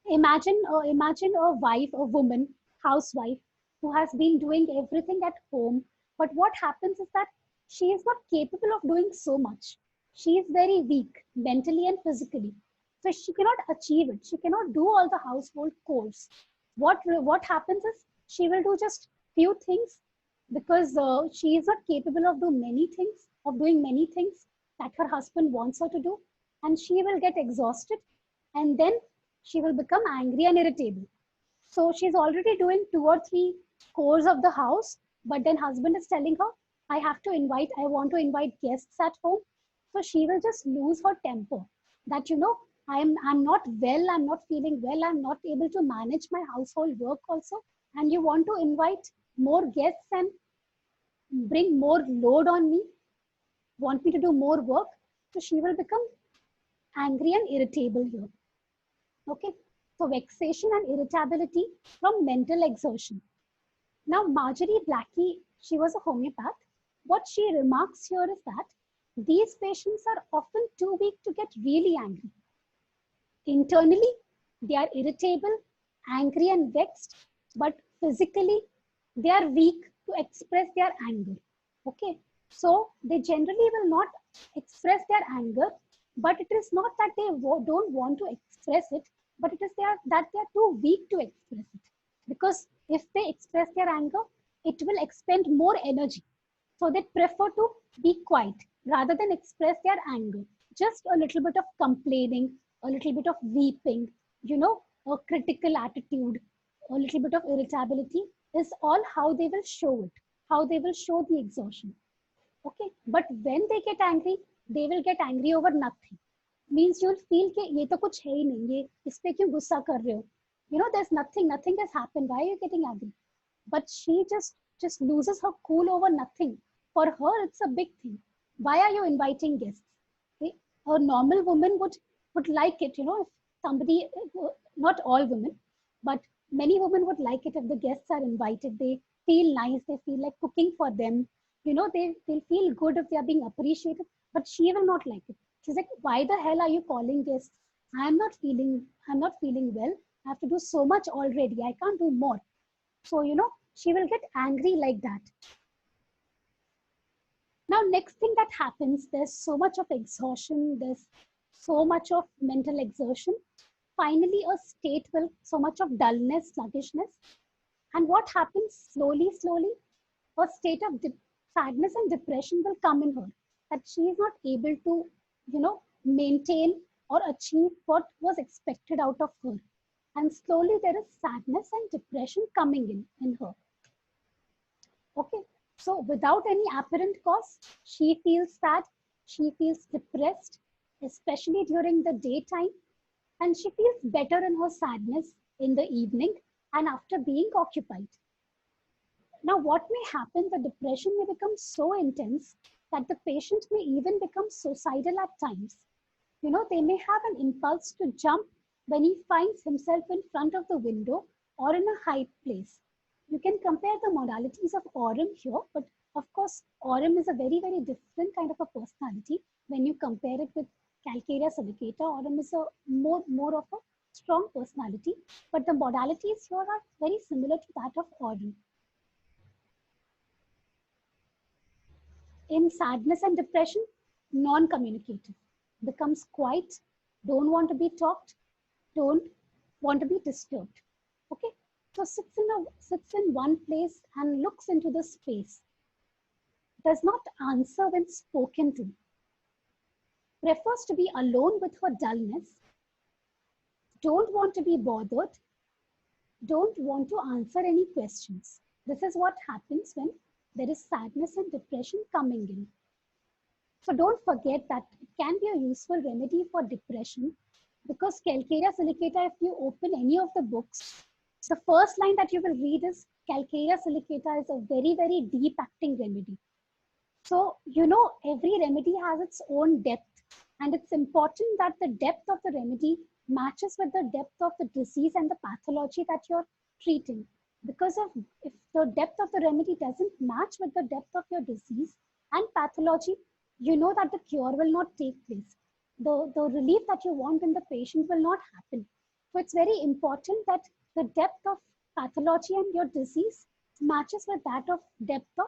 Imagine a wife, a woman, housewife, who has been doing everything at home, but what happens is that she is not capable of doing so much. She is very weak, mentally and physically. So she cannot achieve it. She cannot do all the household chores. What happens is she will do just few things because she is not capable of doing many things that her husband wants her to do, and she will get exhausted, and then she will become angry and irritable. So she's already doing 2 or 3 chores of the house, but then husband is telling her, I want to invite guests at home. So she will just lose her temper that, I'm not well, I'm not feeling well, I'm not able to manage my household work also. And you want to invite more guests and bring more load on me, want me to do more work. So she will become angry and irritable here. Okay, so vexation and irritability from mental exertion. Now, Marjorie Blackie, she was a homeopath. What she remarks here is that these patients are often too weak to get really angry. Internally, they are irritable, angry, and vexed, but physically, they are weak to express their anger. Okay, so they generally will not express their anger, but it is not that they don't want to express it, but it is that they are too weak to express it. Because if they express their anger, it will expend more energy. So they prefer to be quiet rather than express their anger. Just a little bit of complaining, a little bit of weeping, a critical attitude, a little bit of irritability is all how they will show it, how they will show the exhaustion. Okay, but when they get angry, they will get angry over nothing. Means you'll feel कि ये तो कुछ है ही नहीं, ये इस पे क्यों गुस्सा कर रहे हो? There's nothing has happened. Why are you getting angry? But she just loses her cool over nothing. For her, it's a big thing. Why are you inviting guests? Okay? A normal woman would like it, if somebody, not all women, but many women would like it if the guests are invited. They feel nice. They feel like cooking for them. They'll feel good if they are being appreciated. But she will not like it. She's like, why the hell are you calling guests? I'm not feeling well. I have to do so much already. I can't do more. So, she will get angry like that. Now, next thing that happens, there's so much of exhaustion. There's so much of mental exertion. Finally, a state will, so much of dullness, sluggishness. And what happens slowly, a state of sadness and depression will come in her. That she is not able to, maintain or achieve what was expected out of her. And slowly there is sadness and depression coming in her. Okay, so without any apparent cause, she feels sad, she feels depressed, especially during the daytime, and she feels better in her sadness in the evening and after being occupied. Now, what may happen, the depression may become so intense that the patient may even become suicidal at times. They may have an impulse to jump when he finds himself in front of the window or in a high place. You can compare the modalities of Aurum here, but of course, Aurum is a very, very different kind of a personality. When you compare it with Calcarea silicata, Aurum is a more of a strong personality, but the modalities here are very similar to that of Aurum. In sadness and depression, non-communicative, becomes quiet, don't want to be talked, don't want to be disturbed. Okay, so sits in one place and looks into the space, does not answer when spoken to, prefers to be alone with her dullness, don't want to be bothered, don't want to answer any questions. This is what happens when there is sadness and depression coming in. So don't forget that it can be a useful remedy for depression, because Calcarea silicata, if you open any of the books, the first line that you will read is Calcarea silicata is a very, very deep acting remedy. So, every remedy has its own depth, and it's important that the depth of the remedy matches with the depth of the disease and the pathology that you're treating. Because if the depth of the remedy doesn't match with the depth of your disease and pathology, you know that the cure will not take place. The relief that you want in the patient will not happen. So it's very important that the depth of pathology and your disease matches with that of depth of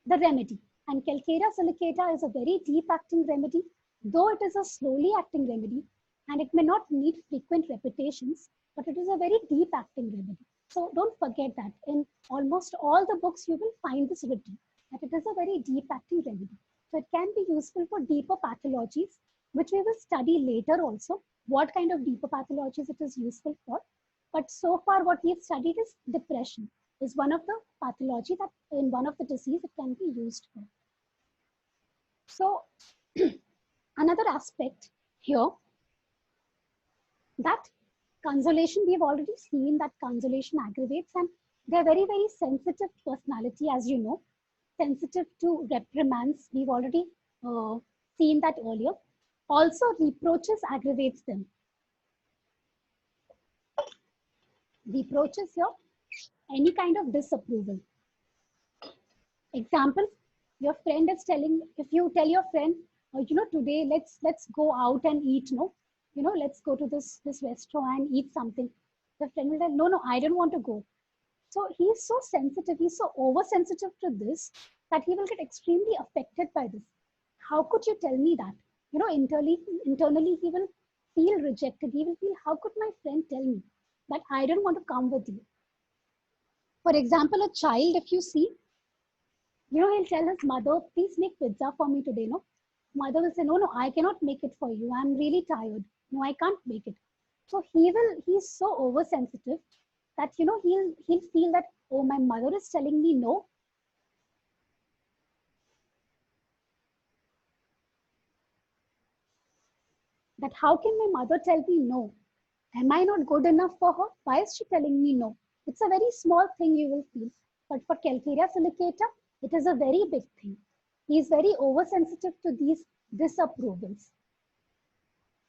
the remedy. And Calcarea silicata is a very deep acting remedy, though it is a slowly acting remedy, and it may not need frequent repetitions, but it is a very deep acting remedy. So don't forget that in almost all the books you will find this written, that it is a very deep acting remedy. So it can be useful for deeper pathologies, which we will study later also, what kind of deeper pathologies it is useful for. But so far what we have studied is depression, is one of the pathology that in one of the disease it can be used for. So another aspect here, that consolation, we've already seen that consolation aggravates, and they're very, very sensitive personality, as you know, sensitive to reprimands. We've already seen that earlier. Also, reproaches aggravates them. Reproaches here, any kind of disapproval. Example, your friend is telling, if you tell your friend, today let's go out and eat, let's go to this restaurant and eat something. The friend will say, no, I don't want to go. So he's so sensitive, he's so oversensitive to this that he will get extremely affected by this. How could you tell me that? Internally he will feel rejected. He will feel, how could my friend tell me that I don't want to come with you? For example, a child, if you see, he'll tell his mother, please make pizza for me today, no? Mother will say, no, I cannot make it for you. I'm really tired. No, I can't make it. So he's so oversensitive that, he'll feel that, oh, my mother is telling me no. That how can my mother tell me no? Am I not good enough for her? Why is she telling me no? It's a very small thing you will feel. But for Calcarea silicata, it is a very big thing. He is very oversensitive to these disapprovals.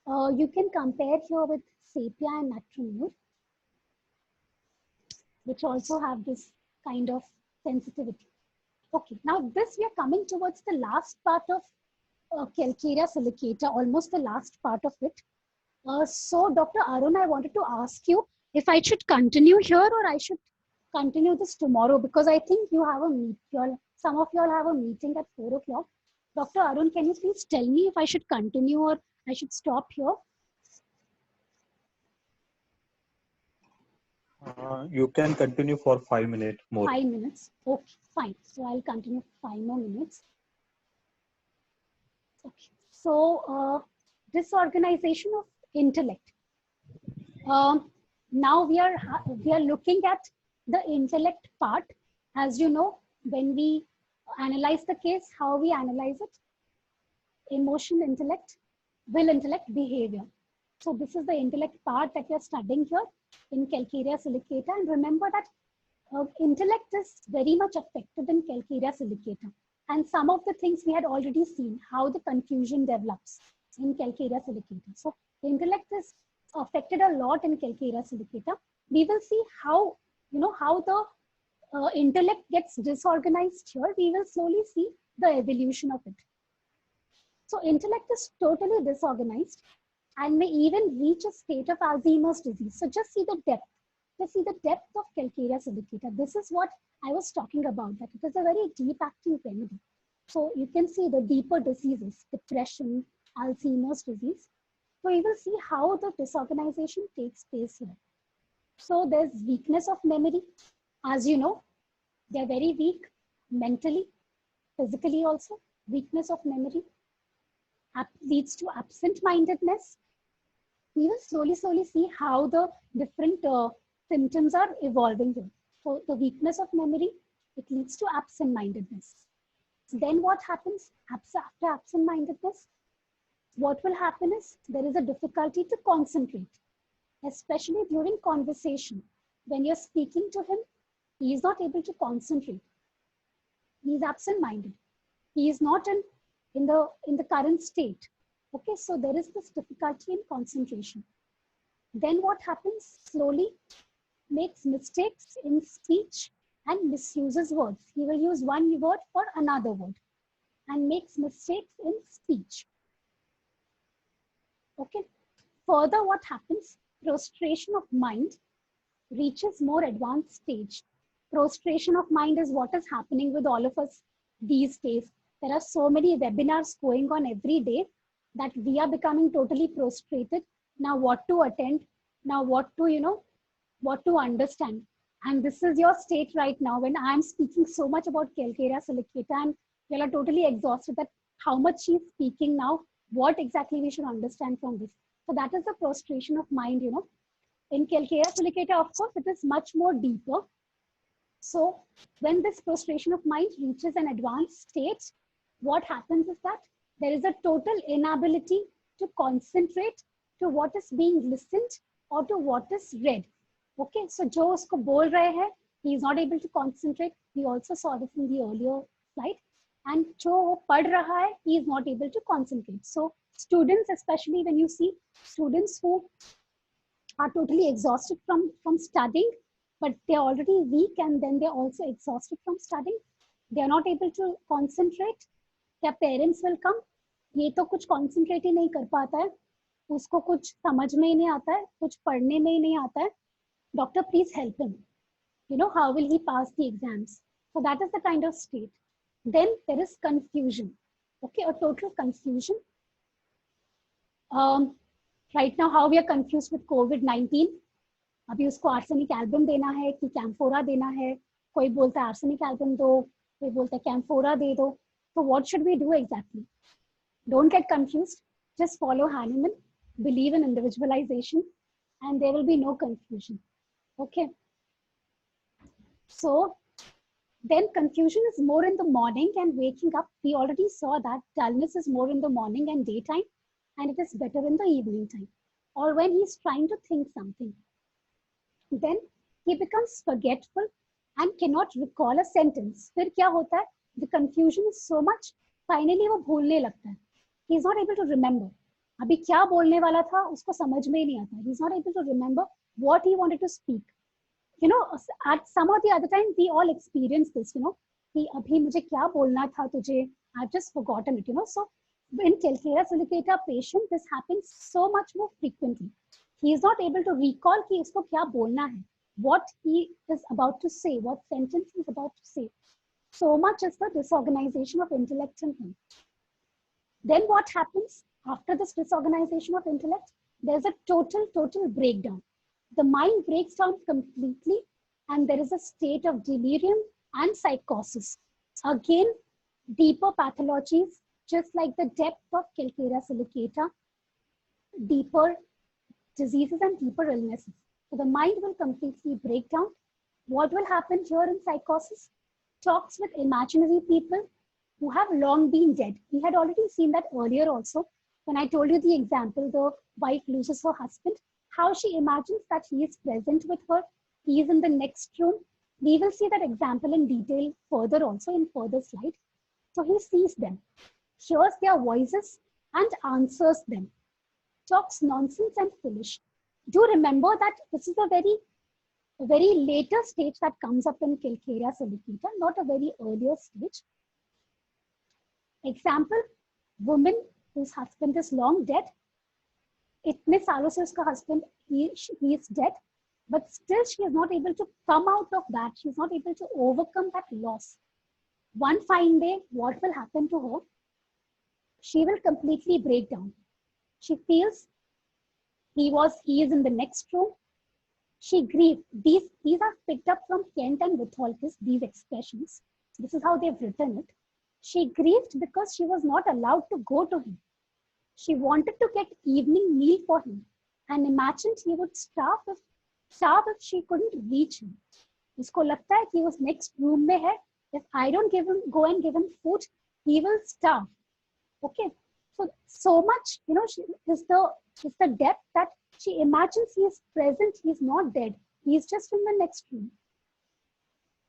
You can compare here with sepia and natrimur, which also have this kind of sensitivity. Okay, now this we are coming towards the last part of Calcarea silicata, almost the last part of it. So Dr. Arun, I wanted to ask you if I should continue here or I should continue this tomorrow, because I think you have a meet. Some of you all have a meeting at 4 o'clock. Dr. Arun, can you please tell me if I should continue or I should stop here? You can continue for 5 minutes more. 5 minutes. Okay, fine. So I'll continue 5 more minutes. Okay. So disorganization of intellect. Now we are looking at the intellect part. As you know, when we analyze the case, how we analyze it: emotion, intellect, will, intellect, behavior. So this is the intellect part that we are studying here in Calcarea silicata. And remember that intellect is very much affected in Calcarea silicata. And some of the things we had already seen, how the confusion develops in Calcarea silicata. So intellect is affected a lot in Calcarea silicata. We will see how, how the intellect gets disorganized here. We will slowly see the evolution of it. So intellect is totally disorganized and may even reach a state of Alzheimer's disease. So just see the depth. Just see the depth of Calcarea silicata. This is what I was talking about, that it is a very deep acting remedy. So you can see the deeper diseases, depression, Alzheimer's disease. So you will see how the disorganization takes place here. So there's weakness of memory. As you know, they're very weak mentally, physically also. Weakness of memory leads to absent-mindedness. We will slowly see how the different symptoms are evolving here. So the weakness of memory, it leads to absent-mindedness. Then what happens after absent-mindedness? What will happen is there is a difficulty to concentrate, especially during conversation. When you're speaking to him, he is not able to concentrate. He is absent-minded. He is not in the current state. Okay, so there is this difficulty in concentration. Then what happens? Slowly makes mistakes in speech and misuses words. He will use one word for another word and makes mistakes in speech. Okay. Further, what happens? Prostration of mind reaches more advanced stage. Prostration of mind is what is happening with all of us these days. There are so many webinars going on every day that we are becoming totally prostrated. Now what to attend? Now what to, what to understand? And this is your state right now when I'm speaking so much about Calcarea silicata and you are totally exhausted that how much she's speaking now, what exactly we should understand from this. So that is the prostration of mind, In Calcarea silicata, of course, it is much more deeper. So when this prostration of mind reaches an advanced state, what happens is that there is a total inability to concentrate to what is being listened or to what is read. Okay, so jo usko bol rahe hai, he is not able to concentrate. We also saw this in the earlier slide. and जो पढ़ रहा है, he is not able to concentrate. So students, especially when you see students who are totally exhausted from studying, but they're already weak and then they're also exhausted from studying. They are not able to concentrate. Their parents will come. ये तो कुछ concentrate ही नहीं कर पाता है, उसको कुछ समझ में ही नहीं आता है, कुछ पढ़ने में ही नहीं आता है. Doctor, please help him. You know, how will he pass the exams? So that is the kind of state. Then there is confusion. Okay, a total confusion. Right now, how we are confused with COVID-19. अभी उसको arsenic album देना है कि कैम्फोरा देना है. कोई बोलता है आर्सेनिक एल्बम दो, कोई बोलता है कैम्फोरा दे दो. So what should we do exactly? Don't get confused. Just follow Hahnemann. Believe in individualization, and there will be no confusion. Okay. So then confusion is more in the morning and waking up. We already saw that dullness is more in the morning and daytime, and it is better in the evening time, or when he's trying to think something. Then he becomes forgetful and cannot recall a sentence. फिर क्या होता है? The confusion is so much. Finally वो भूलने लगता है. He is not able to remember. अभी क्या बोलने वाला था उसको समझ में ही नहीं आता. He is not able to remember what he wanted to speak. You know, at some or the other time we all experience this. You know, कि अभी मुझे क्या बोलना था तुझे? I've just forgotten it. You know, so in Calcareous silicata patient, this happens so much more frequently. He is not able to recall कि इसको क्या बोलना है, what he is about to say, what sentence he is about to say. So much is the disorganization of intellect in him. Then what happens after this disorganization of intellect? There's a total breakdown. The mind breaks down completely, and there is a state of delirium and psychosis. Again, deeper pathologies, just like the depth of Calcareous silicata, deeper diseases and deeper illnesses. So the mind will completely break down. What will happen here in psychosis? Talks with imaginary people who have long been dead. We had already seen that earlier also. When I told you the example, the wife loses her husband, how she imagines that he is present with her, he is in the next room. We will see that example in detail further also in further slide. So he sees them, hears their voices and answers them. Talks nonsense and foolish. Do remember that this is a very later stage that comes up in Calcareous silicata, not a very earlier stage. Example, woman whose husband is long dead. इतने सालों से उसका husband he is dead, but still she is not able to come out of that. She is not able to overcome that loss. One fine day, what will happen to her? She will completely break down. She feels he is in the next room. She grieved. These are picked up from Kent and Witholkis, these expressions. This is how they've written it. She grieved because she was not allowed to go to him. She wanted to get evening meal for him and imagined he would starve if she couldn't reach him. उसको लगता है कि उस next room में है. If I don't go and give him food, he will starve. Okay. So much, you know, is the depth that she imagines he is present, he is not dead, he is just in the next room.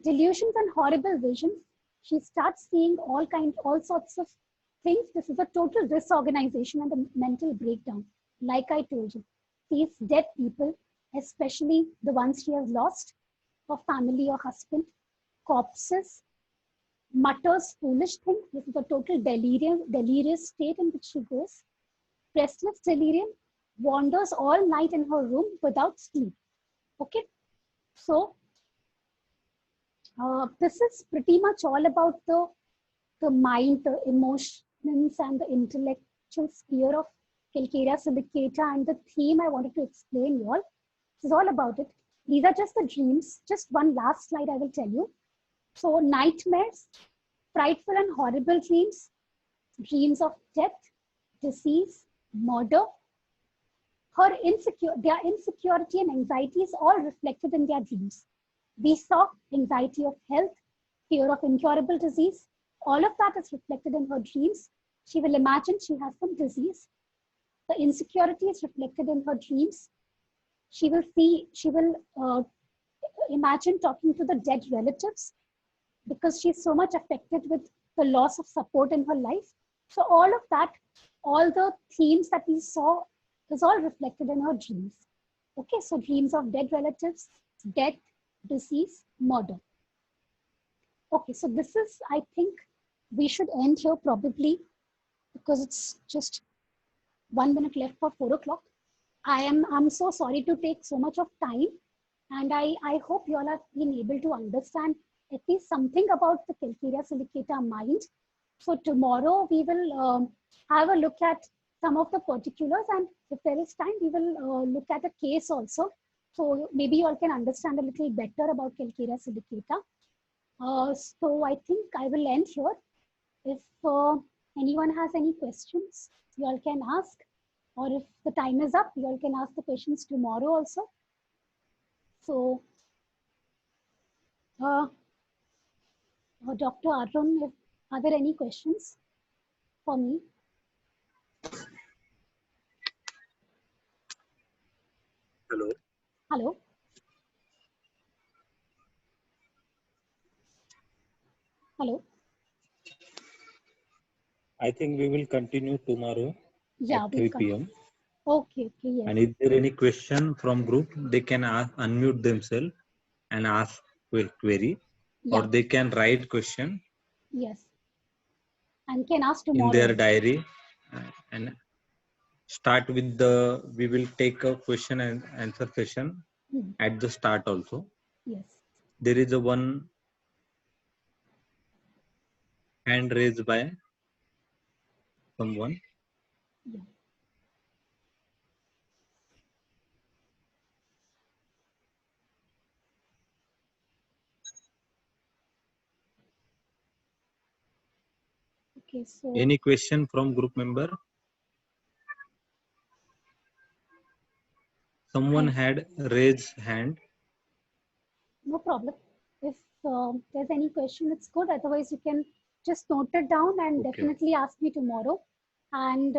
Delusions and horrible visions. She starts seeing all sorts of things. This is a total disorganization and a mental breakdown. Like I told you, sees dead people, especially the ones she has lost, her family or husband, corpses, mutters foolish things. This is a total delirious state in which she goes. Restless delirium, wanders all night in her room without sleep. Okay, so this is pretty much all about the mind, the emotions, and the intellectual sphere of Calcareous silicata, and the theme I wanted to explain you all. This is all about it. These are just the dreams. Just one last slide I will tell you. So nightmares, frightful and horrible dreams, dreams of death, disease, murder. Their insecurity and anxiety is all reflected in their dreams. We saw anxiety of health, fear of incurable disease. All of that is reflected in her dreams. She will imagine she has some disease. The insecurity is reflected in her dreams. She will imagine talking to the dead relatives. because she's so much affected with the loss of support in her life. So all of that, all the themes that we saw is all reflected in her dreams. Okay, so dreams of dead relatives, death, disease, murder. Okay, so this is, I think we should end here probably because it's just 1 minute left for 4 o'clock. I'm so sorry to take so much of time, and I hope you all have been able to understand at least something about the Calcarea silicata mind. So tomorrow we will have a look at some of the particulars, and if there is time, we will look at a case also. So maybe you all can understand a little better about Calcarea silicata. So I think I will end here. If anyone has any questions, you all can ask. Or if the time is up, you all can ask the questions tomorrow also. So, Dr. Arun, are there any questions for me? Hello. Hello. Hello. I think we will continue tomorrow Yeah, at 3 p.m. Okay, yes. And if there any question from group, they can unmute themselves and ask query, or they can write question. Yes. And can ask in tomorrow. their diary, and start with we will take a question and answer session at the start also. Yes. There is a one hand raised by someone. Yeah. Okay, so any question from group member? Someone had raised hand. No problem. If there's any question, it's good. Otherwise, you can just note it down and definitely ask me tomorrow. And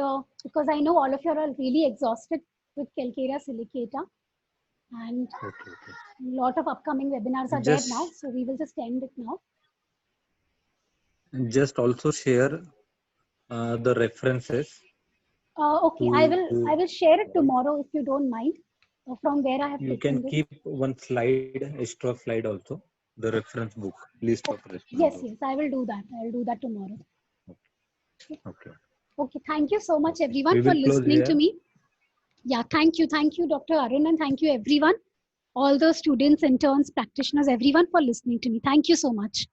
because I know all of you are really exhausted with Calcarea silicata, and a lot of upcoming webinars are there now, so we will just end it now. Just also share the references. Okay, I will share it tomorrow if you don't mind. From where I have you can keep one slide, extra slide also, the reference book, list of reference. Yes, I will do that. I will do that tomorrow. Okay, thank you so much everyone for listening to me. Yeah, thank you, Dr. Arun, and thank you everyone, all the students, interns, practitioners, everyone for listening to me. Thank you so much.